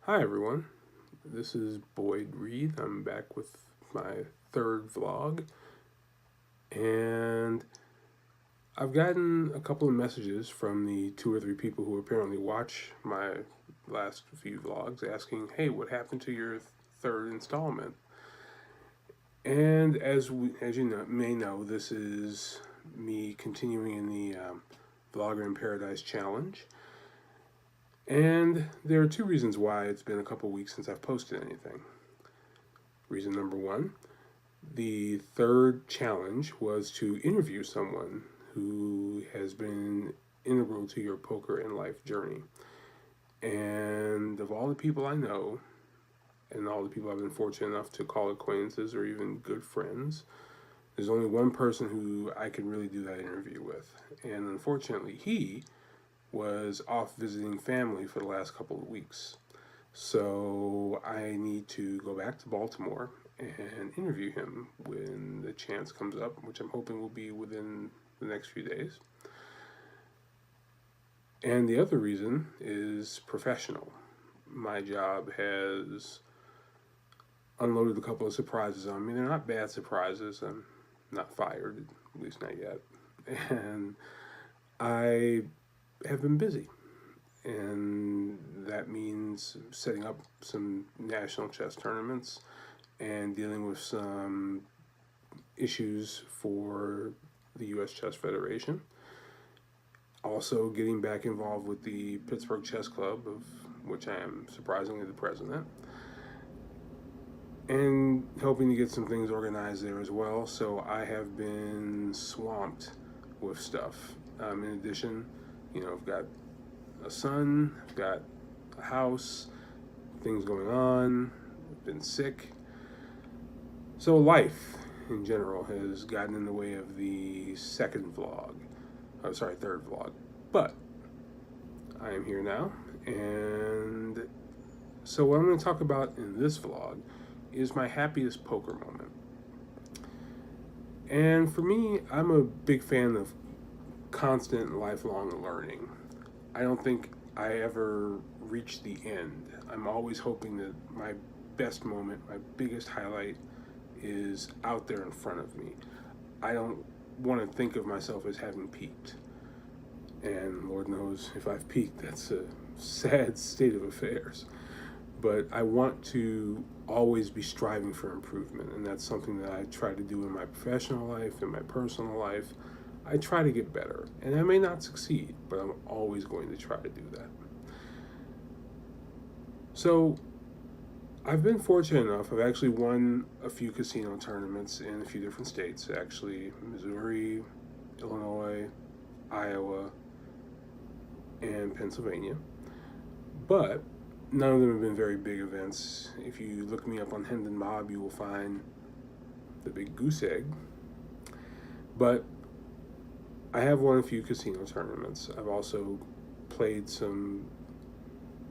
Hi everyone, this is Boyd Reed. I'm back with my third vlog, and I've gotten a couple of messages from the two or three people who apparently watch my last few vlogs asking, hey, what happened to your third installment? And as you may know, this is me continuing in the Vlogger in Paradise Challenge. And there are two reasons why it's been a couple weeks since I've posted anything. Reason number one, the third challenge was to interview someone who has been integral to your poker and life journey. And of all the people I know, and all the people I've been fortunate enough to call acquaintances or even good friends, there's only one person who I can really do that interview with. And unfortunately, he was off visiting family for the last couple of weeks. So I need to go back to Baltimore and interview him when the chance comes up, which I'm hoping will be within the next few days. And the other reason is professional. My job has unloaded a couple of surprises on me. They're not bad surprises. I'm not fired, at least not yet. And I have been busy. And that means setting up some national chess tournaments and dealing with some issues for the U.S. Chess Federation. Also getting back involved with the Pittsburgh Chess Club, of which I am surprisingly the president, and hoping to get some things organized there as well. So I have been swamped with stuff. In addition, I've got a son, I've got a house, things going on, I've been sick. So life in general has gotten in the way of the third vlog. But I am here now, and so what I'm going to talk about in this vlog is my happiest poker moment. And for me, I'm a big fan of constant lifelong learning. I don't think I ever reach the end. I'm always hoping that my best moment, my biggest highlight, is out there in front of me. I don't want to think of myself as having peaked. And Lord knows if I've peaked, that's a sad state of affairs. But I want to always be striving for improvement, and that's something that I try to do in my professional life, in my personal life. I try to get better, and I may not succeed, but I'm always going to try to do that. So I've been fortunate enough. I've actually won a few casino tournaments in a few different states, actually Missouri, Illinois, Iowa, and Pennsylvania. But none of them have been very big events. If you look me up on Hendon Mob, you will find the Big Goose Egg. But I have won a few casino tournaments. I've also played some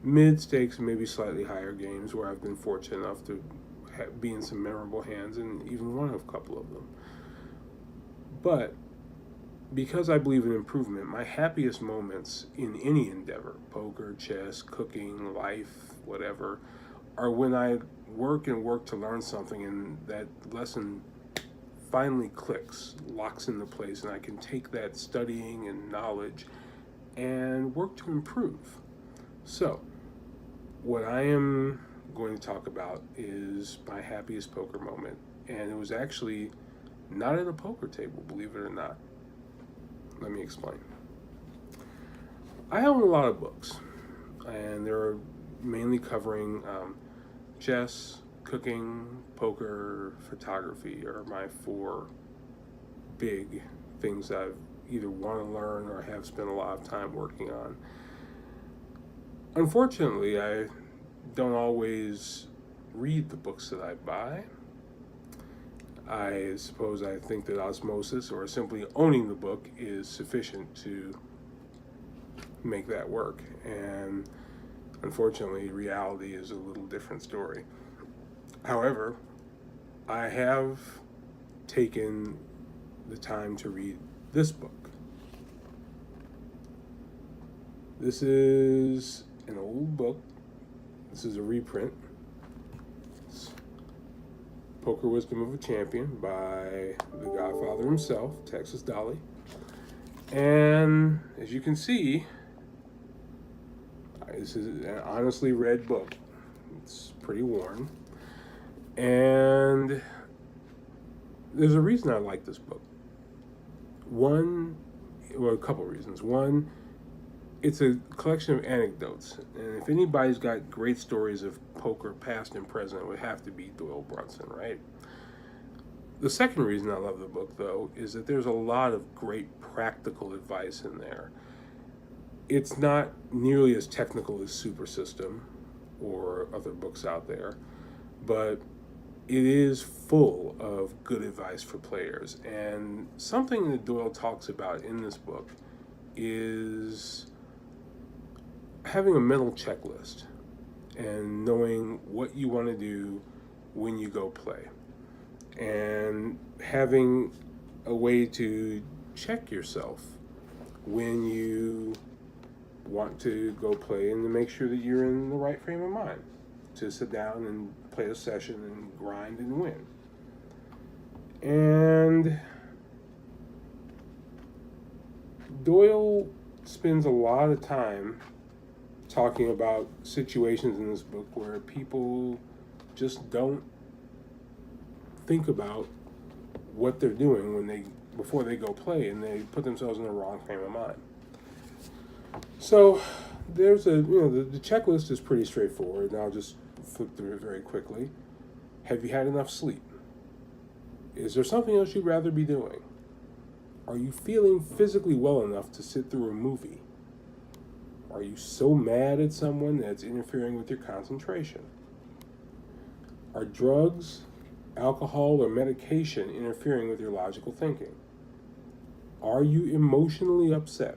mid-stakes, maybe slightly higher games where I've been fortunate enough to be in some memorable hands and even won a couple of them. But because I believe in improvement, my happiest moments in any endeavor, poker, chess, cooking, life, whatever, are when I work to learn something and that lesson finally clicks, locks into place, and I can take that studying and knowledge and work to improve. So, what I am going to talk about is my happiest poker moment. And it was actually not at a poker table, believe it or not. Let me explain. I own a lot of books, and they're mainly covering chess, cooking, poker, photography are my four big things that I've either want to learn or have spent a lot of time working on. Unfortunately, I don't always read the books that I buy. I suppose I think that osmosis or simply owning the book is sufficient to make that work. And unfortunately, reality is a little different story. However, I have taken the time to read this book. This is an old book. This is a reprint. It's Poker Wisdom of a Champion by the Godfather himself, Texas Dolly. And as you can see, this is an honestly read book. It's pretty worn. And there's a reason I like this book. A couple reasons. One, it's a collection of anecdotes. And if anybody's got great stories of poker, past and present, it would have to be Doyle Brunson, right? The second reason I love the book, though, is that there's a lot of great practical advice in there. It's not nearly as technical as Super System or other books out there, but it is full of good advice for players. And something that Doyle talks about in this book is having a mental checklist and knowing what you want to do when you go play, and having a way to check yourself when you want to go play, and to make sure that you're in the right frame of mind to sit down and play a session and grind and win. And Doyle spends a lot of time talking about situations in this book where people just don't think about what they're doing before they go play, and they put themselves in the wrong frame of mind. So there's the checklist is pretty straightforward, and I'll just flip through it very quickly. Have you had enough sleep? Is there something else you'd rather be doing? Are you feeling physically well enough to sit through a movie? Are you so mad at someone that's interfering with your concentration? Are drugs, alcohol, or medication interfering with your logical thinking? Are you emotionally upset?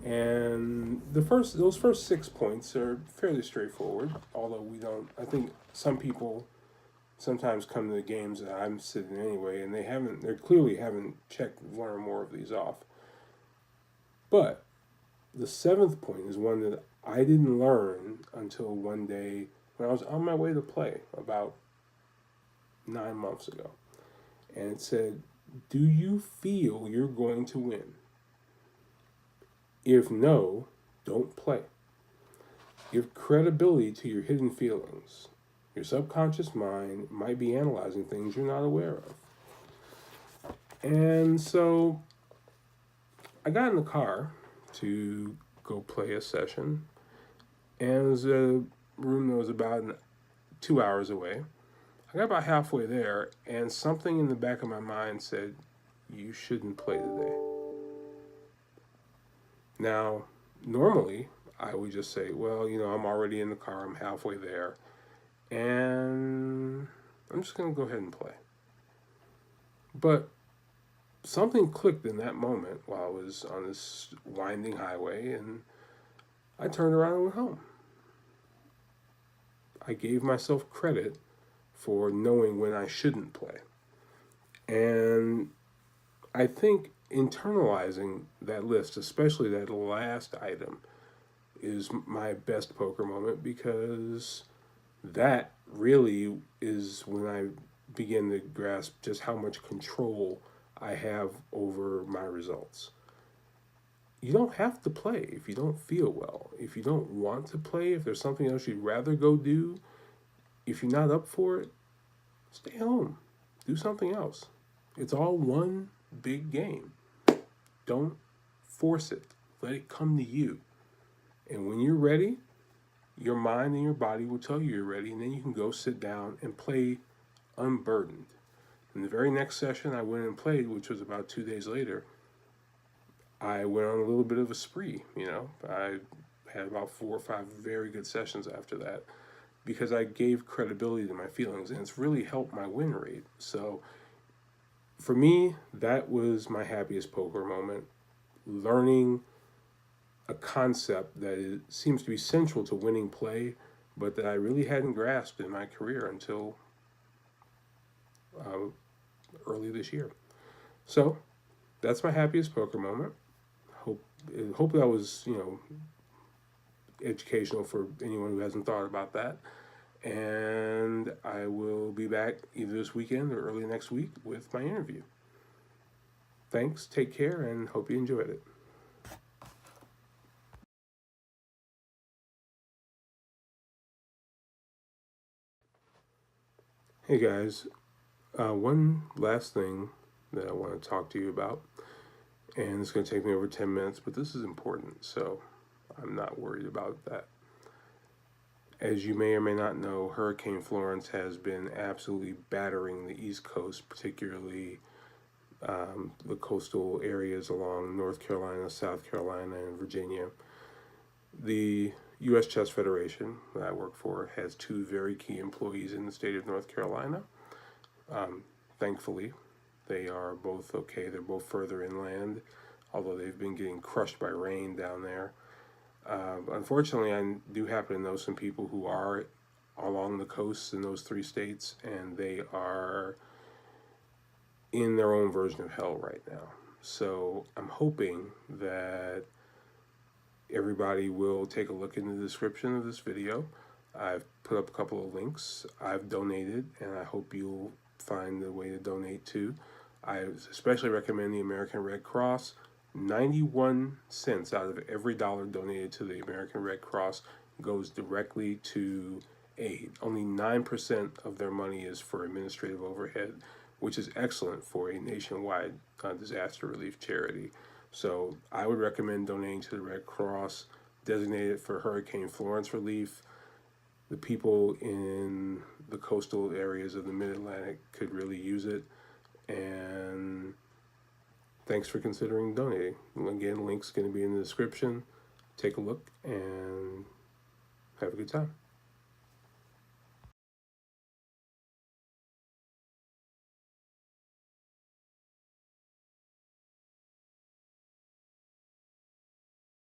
And those first 6 points are fairly straightforward, although I think some people sometimes come to the games that I'm sitting anyway, and they clearly haven't checked one or more of these off. But the 7th point is one that I didn't learn until one day when I was on my way to play about 9 months ago. And it said, do you feel you're going to win? If no, don't play. Give credibility to your hidden feelings. Your subconscious mind might be analyzing things you're not aware of. And so I got in the car to go play a session, and it was a room that was about 2 hours away. I got about halfway there, and something in the back of my mind said, you shouldn't play today. Now, normally, I would just say, well, I'm already in the car, I'm halfway there, and I'm just going to go ahead and play. But something clicked in that moment while I was on this winding highway, and I turned around and went home. I gave myself credit for knowing when I shouldn't play. And I think internalizing that list, especially that last item, is my best poker moment, because that really is when I begin to grasp just how much control I have over my results. You don't have to play if you don't feel well. If you don't want to play, if there's something else you'd rather go do, if you're not up for it, stay home. Do something else. It's all one big game. Don't force it. Let it come to you. And when you're ready, your mind and your body will tell you you're ready, and then you can go sit down and play unburdened. In the very next session I went and played, which was about 2 days later, I went on a little bit of a spree. I had about 4 or 5 very good sessions after that, because I gave credibility to my feelings, and it's really helped my win rate. So for me, that was my happiest poker moment, learning a concept that seems to be central to winning play, but that I really hadn't grasped in my career until early this year. So that's my happiest poker moment. Hope that was educational for anyone who hasn't thought about that. And I will be back either this weekend or early next week with my interview. Thanks, take care, and hope you enjoyed it. Hey guys, one last thing that I want to talk to you about, and it's going to take me over 10 minutes, but this is important, so I'm not worried about that. As you may or may not know, Hurricane Florence has been absolutely battering the East Coast, particularly the coastal areas along North Carolina, South Carolina, and Virginia. The U.S. Chess Federation that I work for has two very key employees in the state of North Carolina. Thankfully, they are both okay. They're both further inland, although they've been getting crushed by rain down there. Unfortunately, I do happen to know some people who are along the coasts in those three states, and they are in their own version of hell right now. So I'm hoping that everybody will take a look in the description of this video. I've put up a couple of links. I've donated, and I hope you'll find a way to donate too. I especially recommend the American Red Cross. 91 cents out of every dollar donated to the American Red Cross goes directly to aid. Only 9% of their money is for administrative overhead, which is excellent for a nationwide disaster relief charity. So I would recommend donating to the Red Cross, designated for Hurricane Florence relief. The people in the coastal areas of the Mid-Atlantic could really use it. And thanks for considering donating. Again, link's going to be in the description. Take a look and have a good time.